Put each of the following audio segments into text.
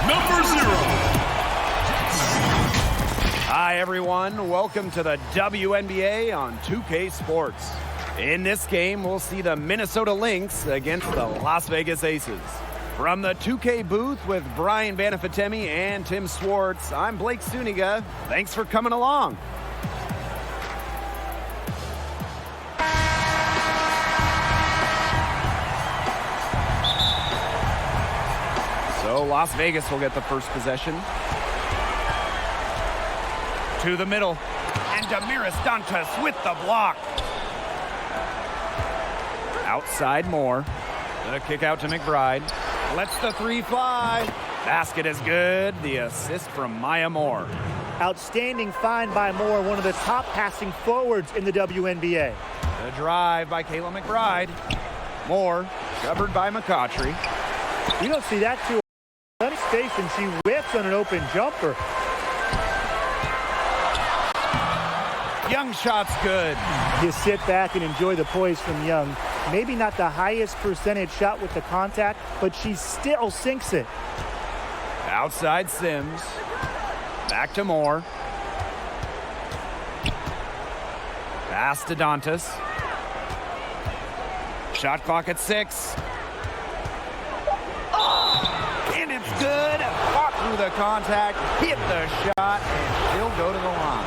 number 0. Hi, everyone. Welcome to the WNBA on 2K Sports. In this game, we'll see the Minnesota Lynx against the Las Vegas Aces. From the 2K booth with Brian Banafitemi and Tim Swartz, I'm Blake Suniga. Thanks for coming along. So Las Vegas will get the first possession. To the middle. And Damiris Dantas with the block. Outside Moore. The kick out to McBride. Lets the three fly. Basket is good. The assist from Maya Moore. Outstanding find by Moore, one of the top passing forwards in the WNBA. The drive by Kayla McBride. Moore covered by McCautry. You don't see that too much space, and she whips on an open jumper. Young shot's good. You sit back and enjoy the poise from Young. Maybe not the highest percentage shot with the contact, but she still sinks it. Outside Sims. Back to Moore. Pass to Dantas. Shot clock at 6. And it's good. Fought through the contact, hit the shot, and she'll go to the line.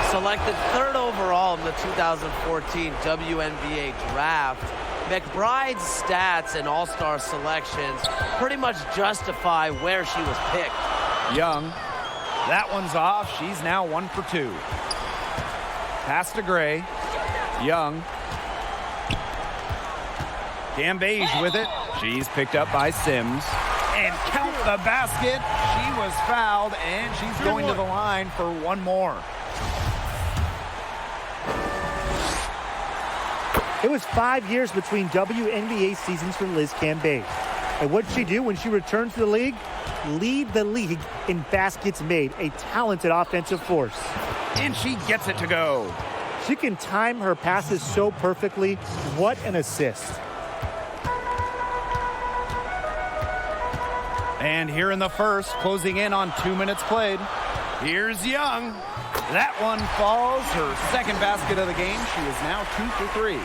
Selected 3rd overall in the 2014 WNBA draft, McBride's stats and all-star selections pretty much justify where she was picked. Young, that one's off. She's now 1 for 2. Pass to Gray. Young. Gambage with it. She's picked up by Sims. And count the basket. She was fouled, and she's going to the line for one more. It was 5 years between WNBA seasons for Liz Cambage. And what'd she do when she returned to the league? Lead the league in baskets made, a talented offensive force. And she gets it to go. She can time her passes so perfectly. What an assist. And here in the first, closing in on 2 minutes played. Here's Young. That one falls. Her second basket of the game. She is now 2 for 3.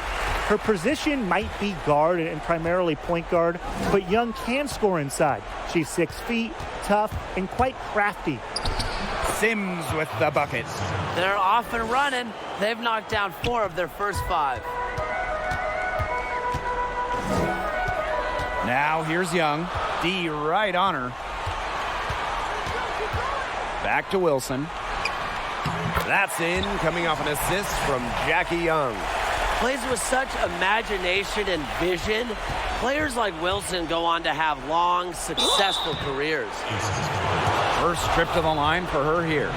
Her position might be guard and primarily point guard, but Young can score inside. She's 6 feet, tough, and quite crafty. Sims with the bucket. They're off and running. They've knocked down 4 of their first 5. Now here's Young. D right on her. Back to Wilson. That's in, coming off an assist from Jackie Young. Plays with such imagination and vision. Players like Wilson go on to have long, successful careers. First trip to the line for her here.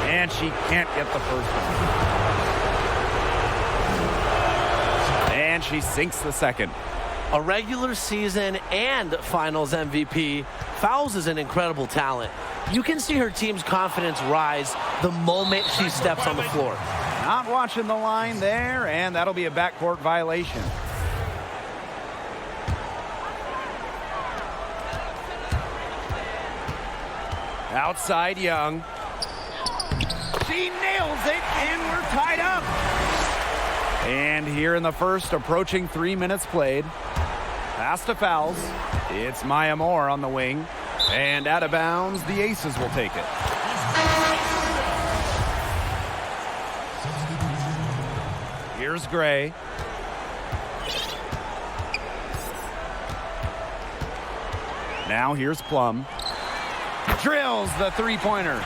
And she can't get the first one. And she sinks the second. A regular season and finals MVP, Fowles is an incredible talent. You can see her team's confidence rise the moment she steps on the floor. Not watching the line there, and that'll be a backcourt violation. Outside Young. She nails it, and we're tied up. And here in the first, approaching 3 minutes played. Pass to Fowles. It's Maya Moore on the wing. And out of bounds, the Aces will take it. Here's Gray. Now here's Plum. Drills the three-pointer.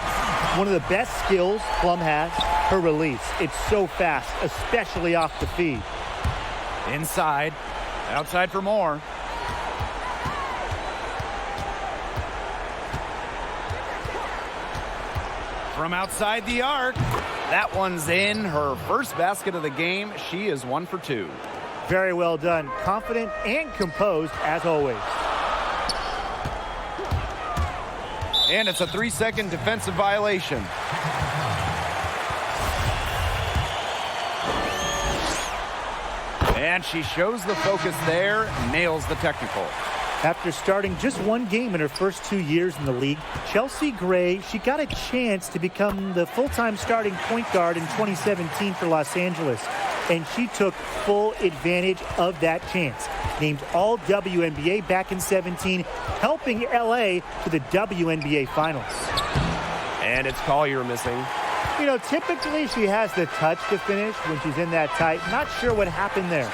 One of the best skills Plum has, her release. It's so fast, especially off the feed. Inside. Outside for Moore. From outside the arc. That one's in. Her first basket of the game. She is 1 for 2. Very well done. Confident and composed as always. And it's a 3-second defensive violation. And she shows the focus there, nails the technical. After starting just one game in her first 2 years in the league, Chelsea Gray, she got a chance to become the full-time starting point guard in 2017 for Los Angeles. And she took full advantage of that chance. Named all WNBA back in 17, helping LA to the WNBA Finals. And it's Collier missing. You know, typically she has the touch to finish when she's in that tight. Not sure what happened there.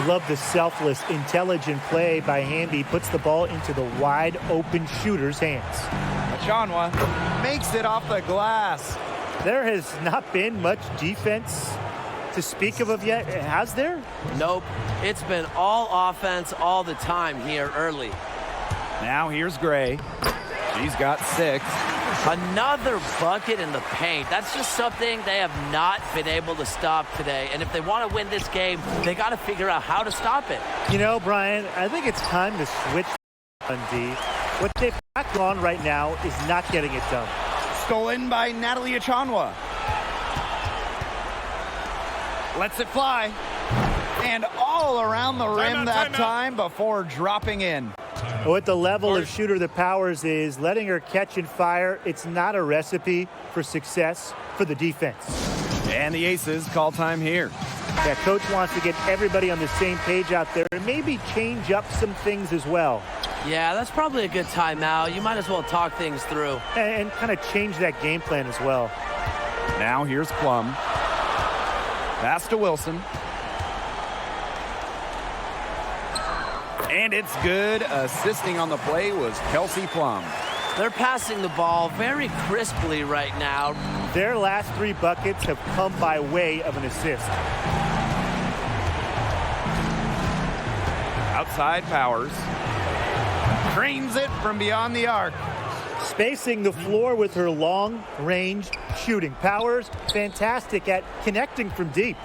Love the selfless, intelligent play by Hamby. Puts the ball into the wide open shooter's hands. Achanwa makes it off the glass. There has not been much defense to speak of yet, has there? Nope. It's been all offense all the time here early. Now here's Gray. She's got 6. Another bucket in the paint. That's just something they have not been able to stop today. And if they want to win this game, they got to figure out how to stop it. You know, Brian, I think it's time to switch on D. What they've got on right now is not getting it done. Stolen by Natalie Achanwa. Lets it fly. And all around the rim that time before dropping in. With the level of shooter that Powers is, letting her catch and fire, it's not a recipe for success for the defense. And the Aces call time here. Yeah, coach wants to get everybody on the same page out there and maybe change up some things as well. Yeah, that's probably a good timeout. You might as well talk things through. And kind of change that game plan as well. Now here's Plum. Pass to Wilson. And it's good. Assisting on the play was Kelsey Plum. They're passing the ball very crisply right now. Their last 3 buckets have come by way of an assist. Outside Powers. Trains it from beyond the arc. Spacing the floor with her long-range shooting. Powers, fantastic at connecting from deep.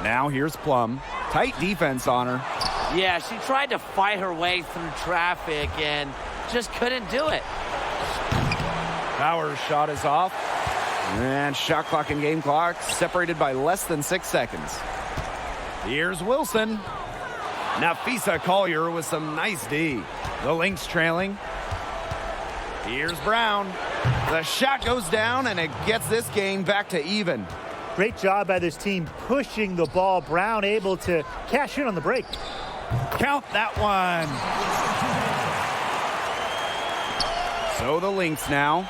Now here's Plum. Tight defense on her. Yeah, she tried to fight her way through traffic and just couldn't do it. Powers' shot is off. And shot clock and game clock separated by less than 6 seconds. Here's Wilson. Nafisa Collier with some nice D. The Lynx trailing. Here's Brown. The shot goes down and it gets this game back to even. Great job by this team pushing the ball. Brown able to cash in on the break. Count that one. So the Lynx now.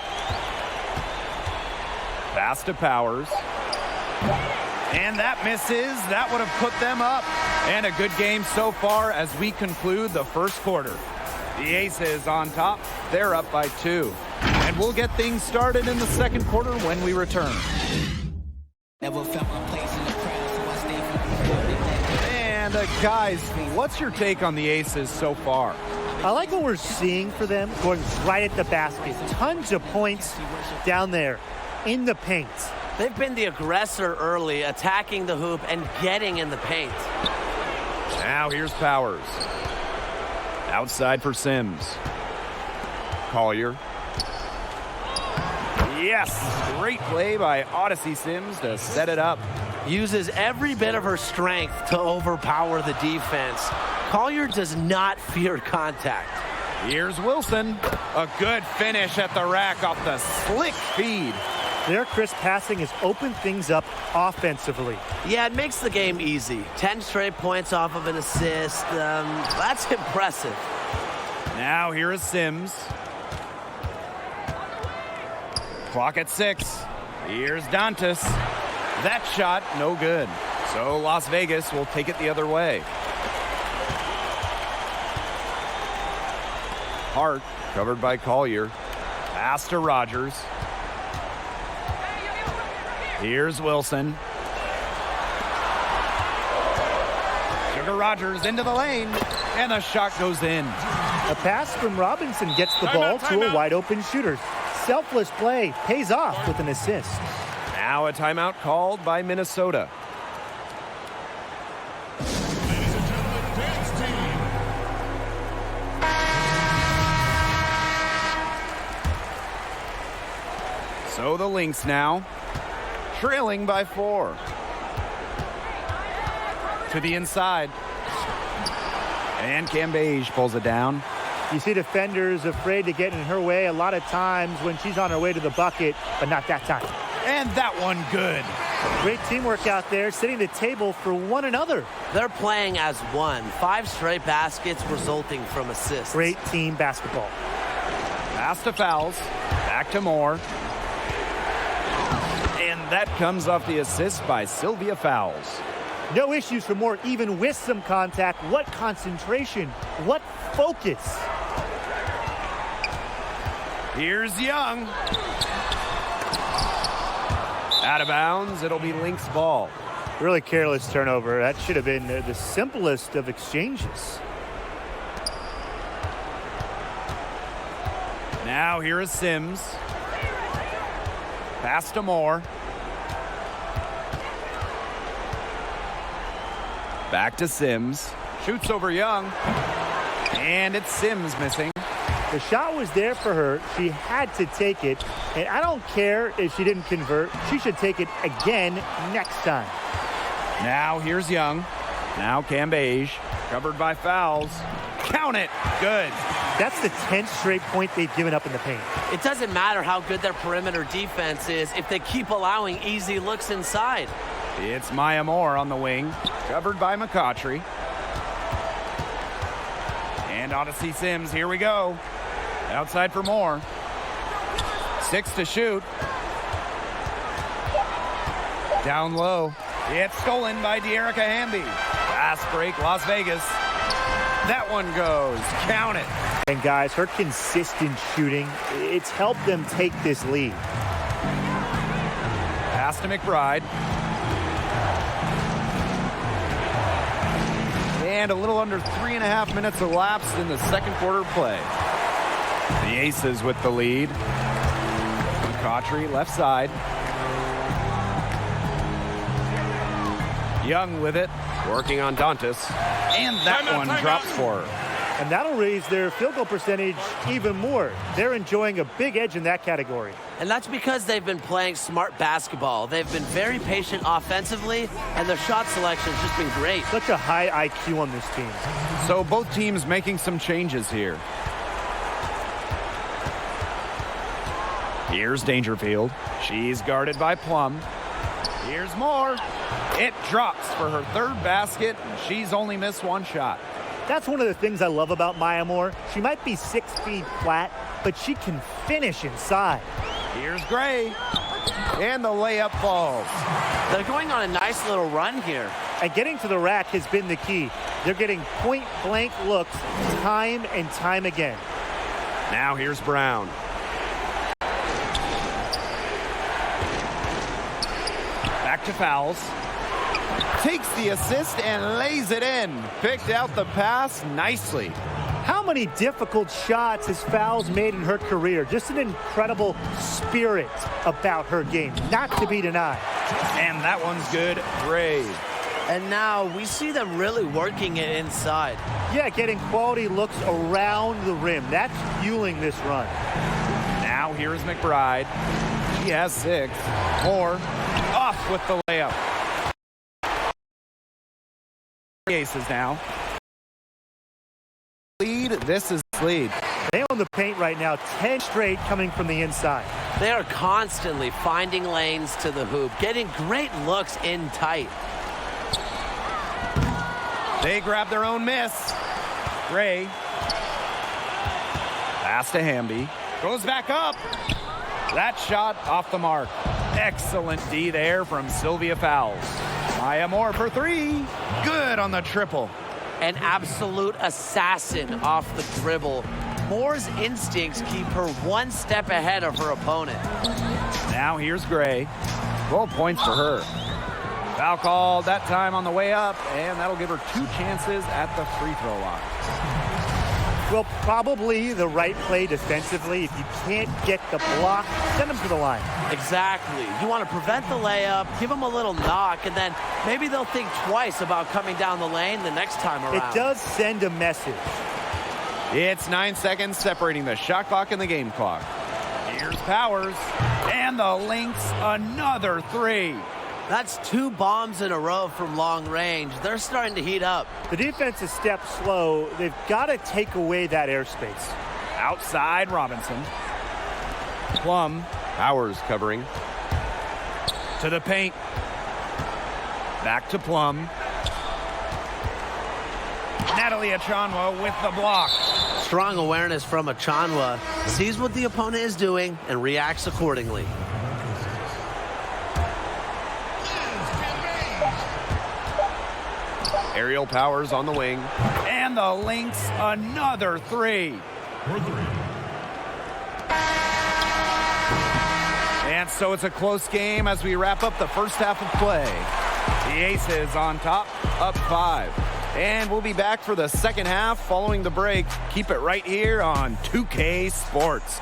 Pass to Powers. And that misses. That would have put them up. And a good game so far as we conclude the first quarter. The Aces on top. They're up by 2. And we'll get things started in the second quarter when we return. And guys, what's your take on the Aces so far? I like what we're seeing for them, going right at the basket. Tons of points down there in the paint. They've been the aggressor early, attacking the hoop and getting in the paint. Now here's Powers. Outside for Sims. Collier. Yes, great play by Odyssey Sims to set it up. Uses every bit of her strength to overpower the defense. Collier does not fear contact. Here's Wilson. A good finish at the rack off the slick feed. Their crisp passing has opened things up offensively. Yeah, it makes the game easy. 10 straight points off of an assist. That's impressive. Now here is Sims. Clock at 6. Here's Dantas. That shot, no good. So Las Vegas will take it the other way. Hart, covered by Collier. Pass to Rogers. Here's Wilson. Sugar Rogers into the lane, and the shot goes in. A pass from Robinson gets the ball to a wide-open shooter. Selfless play pays off with an assist. Now a timeout called by Minnesota. So the Lynx now. trailing by 4. To the inside. And Cambage pulls it down. You see defenders afraid to get in her way a lot of times when she's on her way to the bucket, but not that time. And that one good. Great teamwork out there, setting the table for one another. They're playing as one. 5 straight baskets resulting from assists. Great team basketball. Pass to Fowles. Back to Moore. And that comes off the assist by Sylvia Fowles. No issues for Moore, even with some contact. What concentration, what focus. Here's Young. Out of bounds, it'll be Lynx ball. Really careless turnover. That should have been the simplest of exchanges. Now here is Sims. Pass to Moore. Back to Sims. Shoots over Young. And it's Sims missing. The shot was there for her. She had to take it. And I don't care if she didn't convert. She should take it again next time. Now here's Young. Now Cambage. Covered by Fowles. Count it. Good. That's the 10th straight point they've given up in the paint. It doesn't matter how good their perimeter defense is if they keep allowing easy looks inside. It's Maya Moore on the wing. Covered by McCautry. And Odyssey Sims. Here we go. Outside for Moore. 6 to shoot. Down low. It's stolen by De'Erica Hamby. Fast break, Las Vegas. That one goes. Count it. And guys, her consistent shooting, it's helped them take this lead. Pass to McBride. And a little under 3.5 minutes elapsed in the second quarter play. The Aces with the lead. McCautry left side. Young with it, working on Dantas. And that one drops for her. And that'll raise their field goal percentage even more. They're enjoying a big edge in that category. And that's because they've been playing smart basketball. They've been very patient offensively, and their shot selection has just been great. Such a high IQ on this team. So both teams making some changes here. Here's Dangerfield. She's guarded by Plum. Here's Moore. It drops for her 3rd basket. She's only missed 1 shot. That's one of the things I love about Maya Moore. She might be 6 feet flat, but she can finish inside. Here's Gray. And the layup falls. They're going on a nice little run here. And getting to the rack has been the key. They're getting point-blank looks time and time again. Now here's Brown. Back to Fowles. Takes the assist and lays it in. Picked out the pass nicely. How many difficult shots has Fowles made in her career? Just an incredible spirit about her game, not to be denied. And that one's good. Gray. And now we see them really working it inside. Yeah, getting quality looks around the rim. That's fueling this run. Now here's McBride. She has 6. Moore off with the layup. Aces now. Lead. This is lead. They own the paint right now. 10 straight coming from the inside. They are constantly finding lanes to the hoop, getting great looks in tight. They grab their own miss. Gray. Pass to Hamby. Goes back up. That shot off the mark. Excellent D there from Sylvia Fowles. Maya Moore for 3. Good on the triple. An absolute assassin off the dribble. Moore's instincts keep her 1 step ahead of her opponent. Now here's Gray. 12 points for her. Foul called that time on the way up, and that'll give her 2 chances at the free throw line. Well, probably the right play defensively. If you can't get the block, send them to the line. Exactly. You want to prevent the layup, give them a little knock, and then maybe they'll think twice about coming down the lane the next time around. It does send a message. It's 9 seconds separating the shot clock and the game clock. Here's Powers. And the Lynx, another three. That's 2 bombs in a row from long range. They're starting to heat up. The defense is stepped slow. They've got to take away that airspace. Outside Robinson. Plum. Powers covering. To the paint. Back to Plum. Natalie Achanwa with the block. Strong awareness from Achanwa. Sees what the opponent is doing and reacts accordingly. Aerial Powers on the wing. And the Lynx, another three. And so it's a close game as we wrap up the first half of play. The Aces on top, up 5. And we'll be back for the second half following the break. Keep it right here on 2K Sports.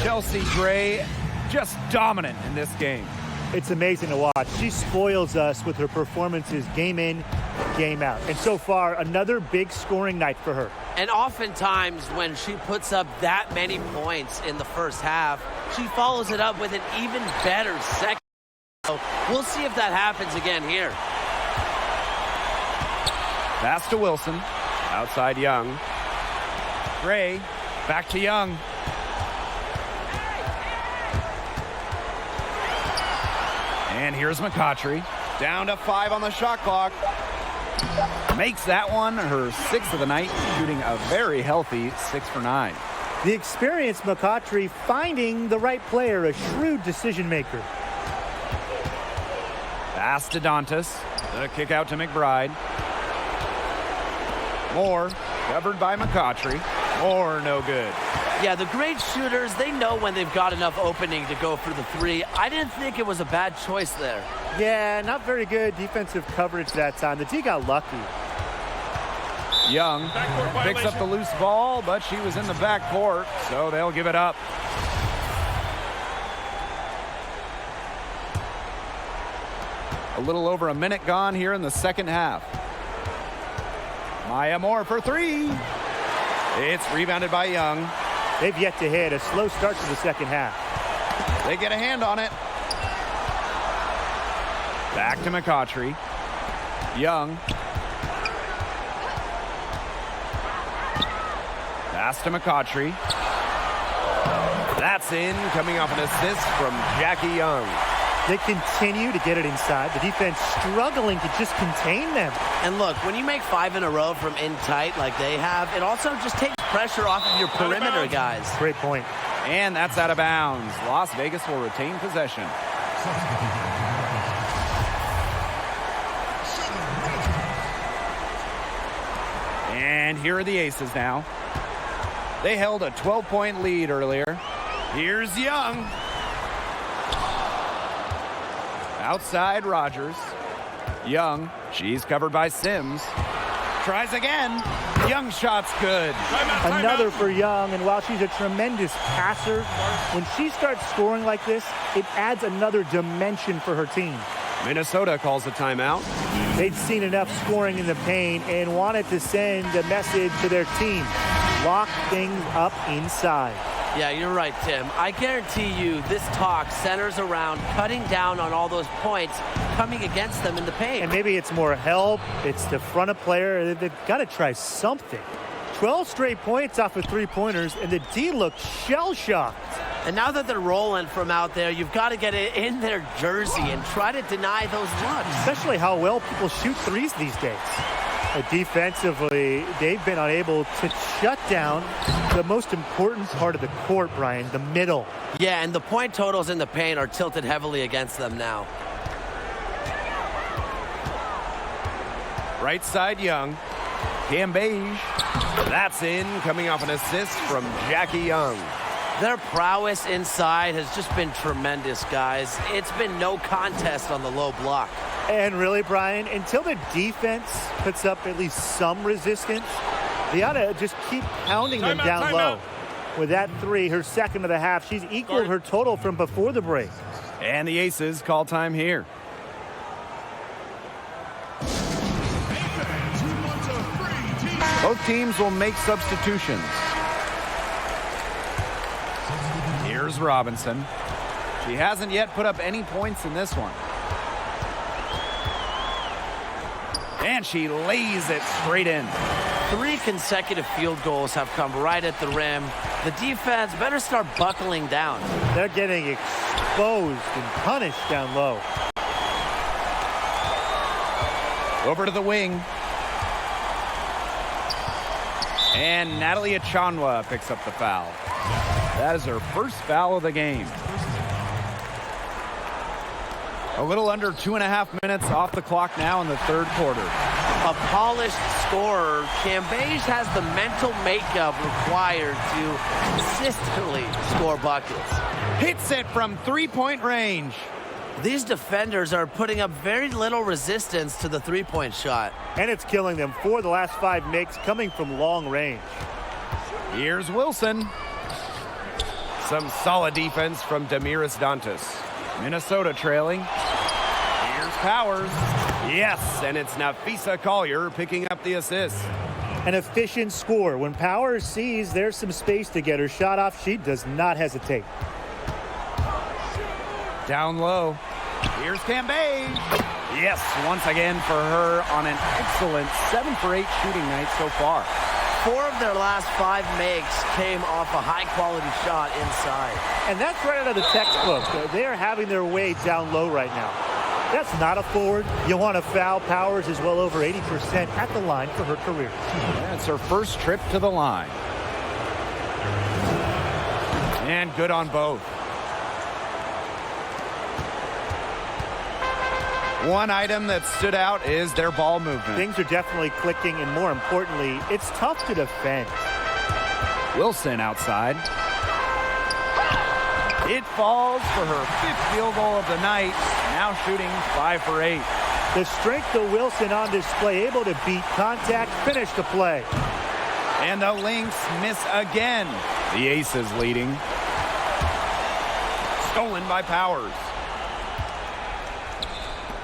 Chelsea Gray just dominant in this game. It's amazing to watch. She spoils us with her performances game in, game out. And so far, another big scoring night for her. And oftentimes when she puts up that many points in the first half, she follows it up with an even better second. So we'll see if that happens again here. Pass to Wilson. Outside Young. Gray. Back to Young. And here's McCautry. Down to 5 on the shot clock. Makes that one her 6th of the night, shooting a very healthy 6 for 9. The experienced McCautry finding the right player, a shrewd decision maker. Pass to Dantas. The kick out to McBride. Moore, covered by McCautry. Moore, no good. Yeah, the great shooters, they know when they've got enough opening to go for the 3. I didn't think it was a bad choice there. Yeah, not very good defensive coverage that time. The D got lucky. Young picks up the loose ball, but she was in the backcourt, so they'll give it up. A little over a minute gone here in the second half. Maya Moore for 3. It's rebounded by Young. They've yet to hit. A slow start to the second half. They get a hand on it. Back to McCautry. Young. Pass to McCautry. That's in, coming off an assist from Jackie Young. They continue to get it inside. The defense struggling to just contain them. And look, when you make 5 in a row from in tight like they have, it also just takes pressure off of your perimeter guys. Great point. And that's out of bounds. Las Vegas will retain possession. And here are the Aces now. They held a 12-point lead earlier. Here's Young. Outside Rogers. Young. She's covered by Sims. Tries again. Young shot's good. Another for Young, and while she's a tremendous passer, when she starts scoring like this, it adds another dimension for her team. Minnesota calls a timeout. They'd seen enough scoring in the paint and wanted to send a message to their team. Lock things up inside. Yeah, you're right, Tim. I guarantee you this talk centers around cutting down on all those points coming against them in the paint. And maybe it's more help. It's the front of player. They've got to try something. 12 straight points off of three-pointers, and the D looked shell-shocked. And now that they're rolling from out there, you've got to get it in their jersey and try to deny those looks. Especially how well people shoot threes these days. Defensively, they've been unable to shut down the most important part of the court, Brian, the middle. Yeah, and the point totals in the paint are tilted heavily against them now. Right side Young. Cam Beige. That's in, coming off an assist from Jackie Young. Their prowess inside has just been tremendous, guys. It's been no contest on the low block. And really, Brian, until the defense puts up at least some resistance, they ought to just keep pounding them down low. With that three, her second of the half, she's equaled her total from before the break. And the Aces call time here. Both teams will make substitutions. Here's Robinson. She hasn't yet put up any points in this one. And she lays it straight in. 3 consecutive field goals have come right at the rim. The defense better start buckling down. They're getting exposed and punished down low. Over to the wing. And Natalie Achanwa picks up the foul. That is her first foul of the game. A little under 2.5 minutes off the clock now in the third quarter. A polished scorer, Cambage has the mental makeup required to consistently score buckets. Hits it from three-point range. These defenders are putting up very little resistance to the three-point shot. And it's killing them. 4 of the last 5 makes coming from long range. Here's Wilson. Some solid defense from Damiris Dantas. Minnesota trailing. Here's Powers. Yes, and it's Nafisa Collier picking up the assist. An efficient score. When Powers sees there's some space to get her shot off, she does not hesitate. Down low. Here's Cambage. Yes, once again for her on an excellent 7 for 8 shooting night so far. 4 of their last 5 makes came off a high-quality shot inside. And that's right out of the textbook. They are having their way down low right now. That's not a forward. You want to foul. Powers is well over 80% at the line for her career. That's her first trip to the line. And good on both. One item that stood out is their ball movement. Things are definitely clicking, and more importantly, it's tough to defend. Wilson outside. It falls for her 5th field goal of the night. Now shooting 5 for 8. The strength of Wilson on display, able to beat contact, finish the play. And the Lynx miss again. The Aces leading. Stolen by Powers.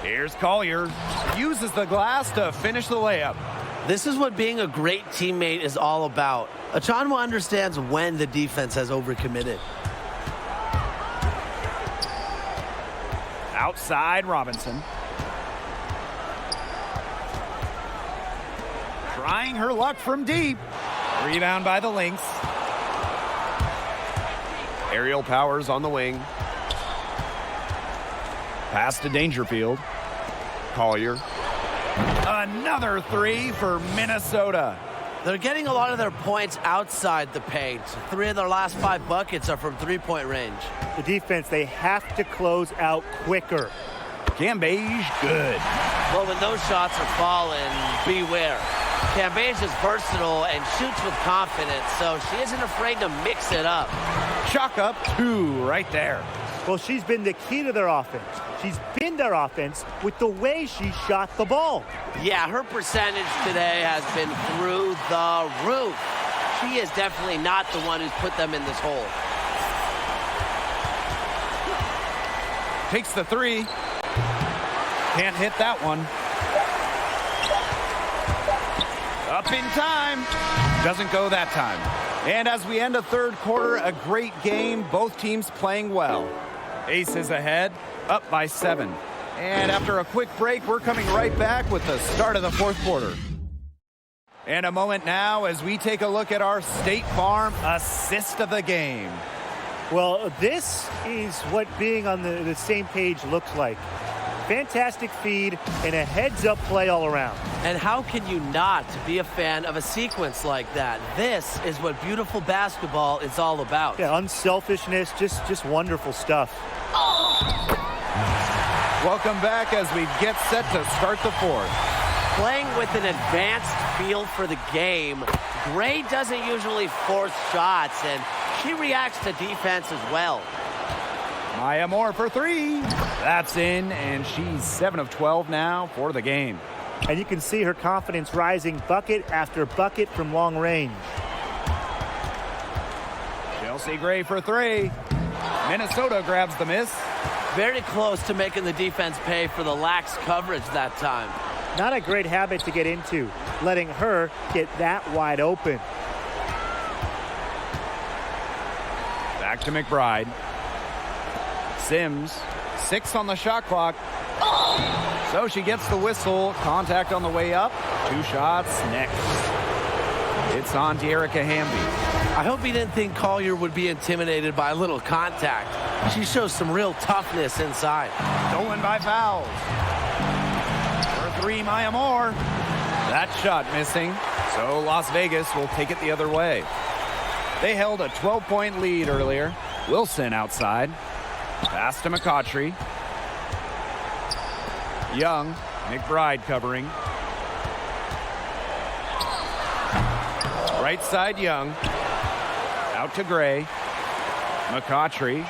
Here's Collier. Uses the glass to finish the layup. This is what being a great teammate is all about. Achanwa understands when the defense has overcommitted. Outside Robinson. Trying her luck from deep. Rebound by the Lynx. Aerial Powers on the wing. Pass to Dangerfield. Collier. Another 3 for Minnesota. They're getting a lot of their points outside the paint. 3 of their last 5 buckets are from three-point range. The defense, they have to close out quicker. Cambage, good. Well, when those shots are falling, beware. Cambage is versatile and shoots with confidence, so she isn't afraid to mix it up. Chalk up 2 right there. Well, she's been the key to their offense. She's been their offense with the way she shot the ball. Yeah, her percentage today has been through the roof. She is definitely not the one who's put them in this hole. Takes the 3. Can't hit that one. Up in time. Doesn't go that time. And as we end a third quarter, a great game. Both teams playing well. Aces ahead, up by 7. And after a quick break, we're coming right back with the start of the fourth quarter. And a moment now as we take a look at our State Farm assist of the game. Well, this is what being on the same page looks like. Fantastic feed and a heads-up play all around. And how can you not be a fan of a sequence like that? This is what beautiful basketball is all about. Yeah, unselfishness, just wonderful stuff. Welcome back as we get set to start the fourth. Playing with an advanced feel for the game, Gray doesn't usually force shots, and she reacts to defense as well. Maya Moore for 3. That's in, and she's 7 of 12 now for the game. And you can see her confidence rising bucket after bucket from long range. Chelsea Gray for three. Minnesota grabs the miss. Very close to making the defense pay for the lax coverage that time. Not a great habit to get into, letting her get that wide open. Back to McBride. Sims, 6 on the shot clock. So she gets the whistle. Contact on the way up. 2 shots next. It's on to Erica Hamby. I hope he didn't think Collier would be intimidated by a little contact. She shows some real toughness inside. Stolen by fouls. For 3, Maya Moore. That shot missing. So Las Vegas will take it the other way. They held a 12-point lead earlier. Wilson outside. Pass to McCautry. Young. McBride covering. Right side, Young. Out to Gray. McCautry.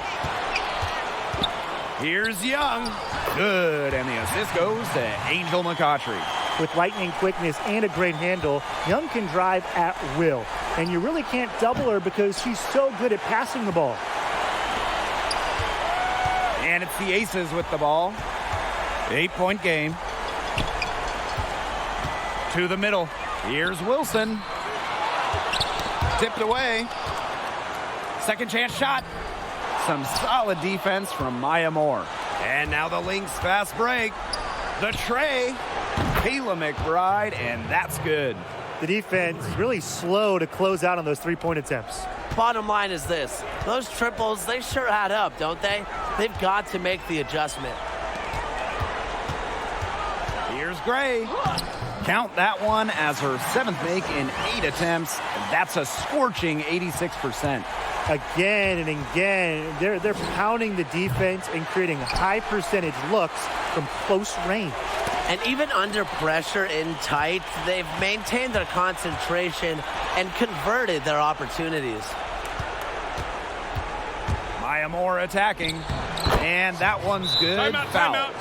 Here's Young. Good, and the assist goes to Angel McCautry. With lightning quickness and a great handle, Young can drive at will. And you really can't double her because she's so good at passing the ball. And it's the Aces with the ball. 8-point game. To the middle. Here's Wilson. Tipped away. Second chance shot. Some solid defense from Maya Moore. And now the Lynx fast break. The tray. Kayla McBride, and that's good. The defense is really slow to close out on those three-point attempts. Bottom line is this. Those triples, they sure add up, don't they? They've got to make the adjustment. Here's Gray. Count that one as her 7th make in 8 attempts. That's a scorching 86%. Again and again, they're pounding the defense and creating high percentage looks from close range. And even under pressure in tight, they've maintained their concentration and converted their opportunities. Maya Moore attacking. And that one's good. Timeout.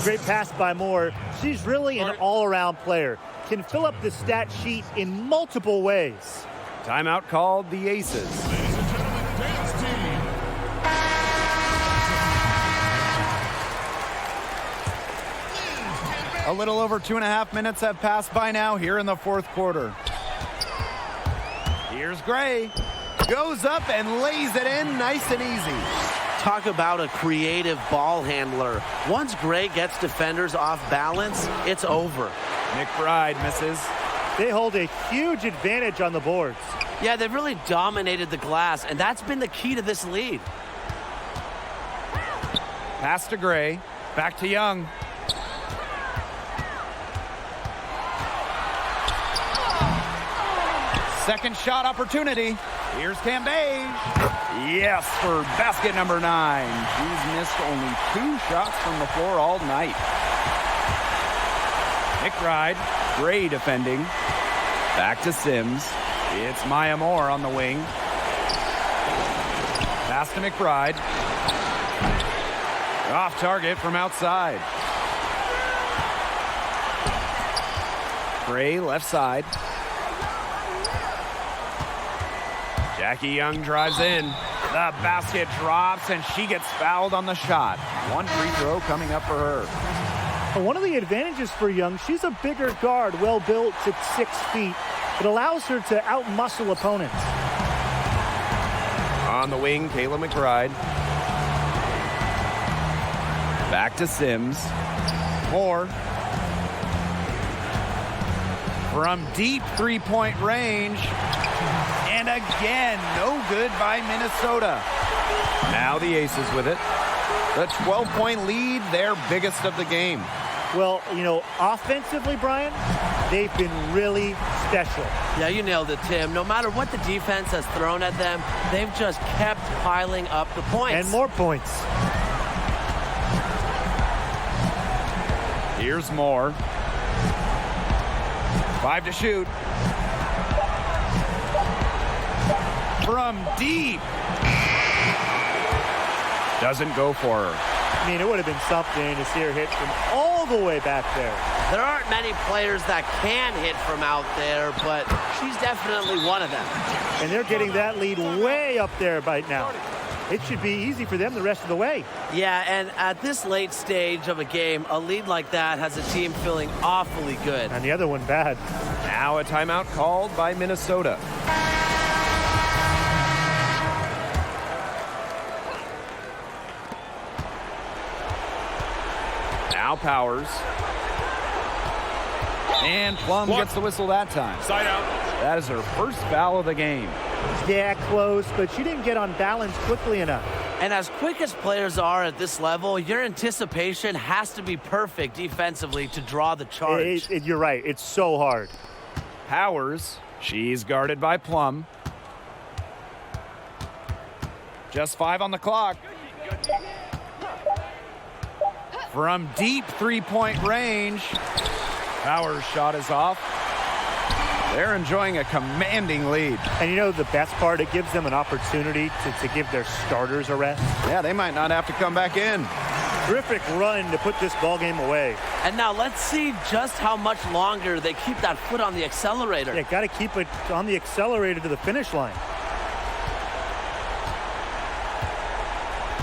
Great pass by Moore. She's really an all-around player. Can fill up the stat sheet in multiple ways. Timeout called the Aces. A little over 2.5 minutes have passed by now here in the 4th quarter. Here's Gray. Goes up and lays it in nice and easy. Talk about a creative ball handler. Once Gray gets defenders off balance, it's over. McBride misses. They hold a huge advantage on the boards. Yeah, they've really dominated the glass, and that's been the key to this lead. Pass to Gray. Back to Young. Second shot opportunity. Here's Cambage. Yes, for basket number 9. She's missed only 2 shots from the floor all night. McBride. Gray defending. Back to Sims. It's Maya Moore on the wing. Pass to McBride. Off target from outside. Gray left side. Jackie Young drives in. The basket drops, and she gets fouled on the shot. 1 free throw coming up for her. Well, one of the advantages for Young, she's a bigger guard, well built at 6 feet. It allows her to outmuscle opponents. On the wing, Kayla McBride. Back to Sims. Moore. From deep 3-point range. And again, no good by Minnesota. Now the Aces with it. The 12-point lead, their biggest of the game. Well, you know, offensively, Brian, they've been really special. Yeah, you nailed it, Tim. No matter what the defense has thrown at them, they've just kept piling up the points. And more points. Here's Moore. 5 to shoot. From deep. Doesn't go for her. I mean, it would have been something to see her hit from all the way back there. There aren't many players that can hit from out there, but she's definitely one of them. And they're getting that lead way up there right now. It should be easy for them the rest of the way. Yeah, and at this late stage of a game, a lead like that has a team feeling awfully good. And the other one bad. Now a timeout called by Minnesota. Now Powers. And Plum gets the whistle that time. Side out. That is her first foul of the game. Yeah, close, but she didn't get on balance quickly enough. And as quick as players are at this level, your anticipation has to be perfect defensively to draw the charge. You're right. It's so hard. Powers. She's guarded by Plum. Just 5 on the clock. From deep three-point range. Powers' shot is off. They're enjoying a commanding lead. And you know the best part? It gives them an opportunity to give their starters a rest. Yeah, they might not have to come back in. Terrific run to put this ball game away. And now let's see just how much longer they keep that foot on the accelerator. Yeah, got to keep it on the accelerator to the finish line.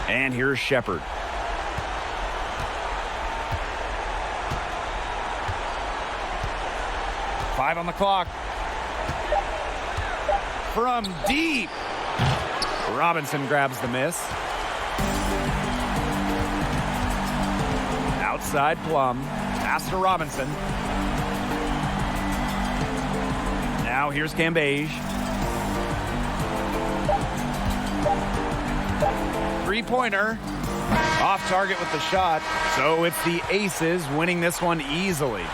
And here's Shepard. Five on the clock. From deep. Robinson grabs the miss. Outside Plum. Pass to Robinson. Now here's Cambage. Three-pointer. Off target with the shot. So it's the Aces winning this one easily.